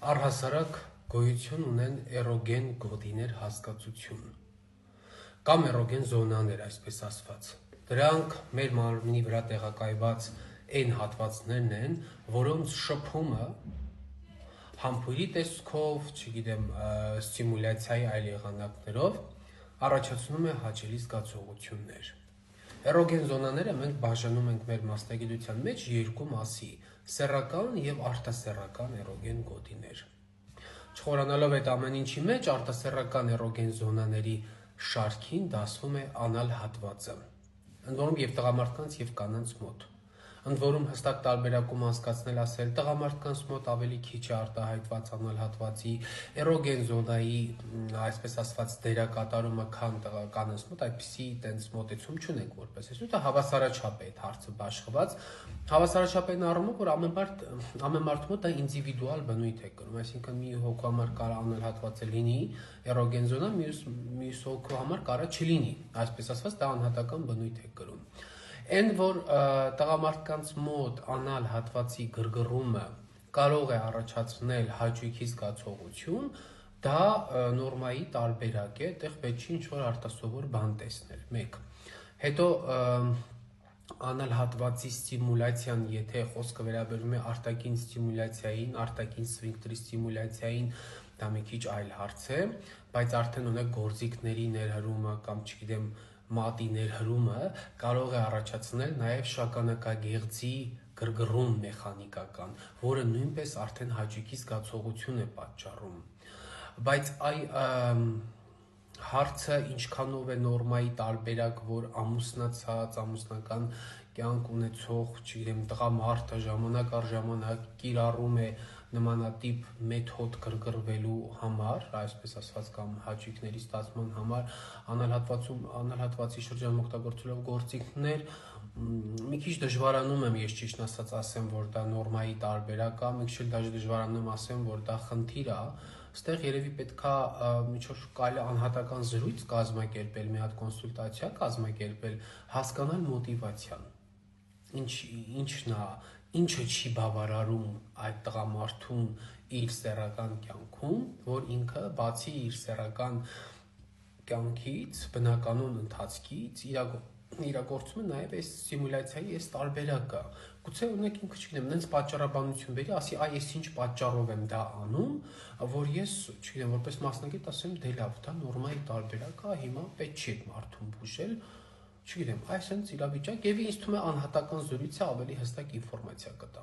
Առհասարակ գոյություն ունեն էրոգեն գոտիներ հասկացություն կամ էրոգեն զոնաներ, այսպես ասված։ Դրանք մեր մարմնի վրա տեղակայված այն հատվածներն են, որոնց շփումը համբույրի տեսքով, չգիտեմ, ստիմուլյացիայի այլ եղանակներով առաջացնում է հաճելի զգացողություններ։ Էրոգեն զոնաները մենք բաժանում ենք մեր մասնագիտության մեջ երկու մասի՝ սեռական եւ արտասեռական էրոգեն գոտիներ։ Չխորանալով այդ ամեն ինչի մեջ, արտասեռական էրոգեն զոնաների շարքին դասվում է անալ հատվածը, ընդ որում եւ տղամարդկանց եւ կանանց մոտ։ Ընդ որում հստակ տարբերակում անցկացնել ասել տղամարդկանց մոտ ավելի քիչ է արտահայտված անալ հատվածի էրոգեն զոնայի, այսպես ասված, դերակատարումը, քան կանանց մոտ, այդպիսի տենց մոտեցում չունենք որպես այսպես, դա հավասարաչափ է այդ հարցը բաշխված, հավասարաչափ այն առումով, որ ամեն մարդ մոտ դա ինդիվիդուալ բնույթ է կրում, այսինքն մի հոգու համար կարող անալ հատվածը լինի էրոգեն զոնա, մյուս հոգու համար կարող չլինի, այսպես ասված, դա անհատական բնույթ է կրում։ Այն որ տղամարդկանց մոտ անալ հատվածի գրգռումը կարող է առաջացնել հաճույքի զգացողություն, դա նորմայի տարբերակ է, այդտեղ պետք չի ինչ-որ արտասովոր բան տեսնել։ 1. Հետո անալ հատվածի ստիմուլյացիան, եթե խոսքը վերաբերում է արտաքին ստիմուլյացիային, արտաքին սվինկտրի ստիմուլյացիային, դա մի քիչ այլ հարց է, բայց արդեն ունեք գործիքների ներհրումը կամ չգիտեմ մատի ներհրումը կարող է առաջացնել նաև շագանակագեղձի գրգռում մեխանիկական, որը նույնպես արդեն հաճույքի զգացողություն է պատճառում։ Բայց հարցը ինչքանով է նորմայի տարբերակ, որ ամուսնացած, ամուսնական կյանք ունեցող, չգիտեմ, տղամարդը ժամանակ առ ժամանակ կիրառում է նմանատիպ մեթոդ գրգռվելու համար, այսպես ասված, կամ հաճույքների ստացման համար, անալ հատվածի շրջանում օգտագործելով գործիքներ, մի քիչ դժվարանում եմ ես ճիշտ ասած ասեմ, որ դա նորմայի տարբերակ է, մի քիչ էլ դժվարանում եմ ասեմ, որ դա խնդիր է, այստեղ երևի պետքա ինչ-որ կարելի անհատական զրույց կազմակերպել, մի հատ կոնսուլտացիա կազմակերպել, հասկանալ մոտիվացիան, ինչն է, ինչը չի բավարարում այդ տղամարդուն իր սեռական կյանքում, որ ինքը բացի իր սեռական կյանքից, բնականon ընթացքից իրագործում է նաև այս ստիմուլյացիայի այս տարբերակը։ Գուցե ունեք ինքը, չգիտեմ, նենց պատճառաբանություն բերի, ասի, այս ինչ պատճառով եմ դա անում, որ ես, չգիտեմ, որպես մասնագետ ասեմ, դե լավ, դա նորմայի տարբերակ է, հիմա պետք չի մարդուն բուժել, չգիտեմ, այս հենց իրավիճակ եւ ինձ թվում է անհատական զրույցը ավելի հստակ ինֆորմացիա կտա։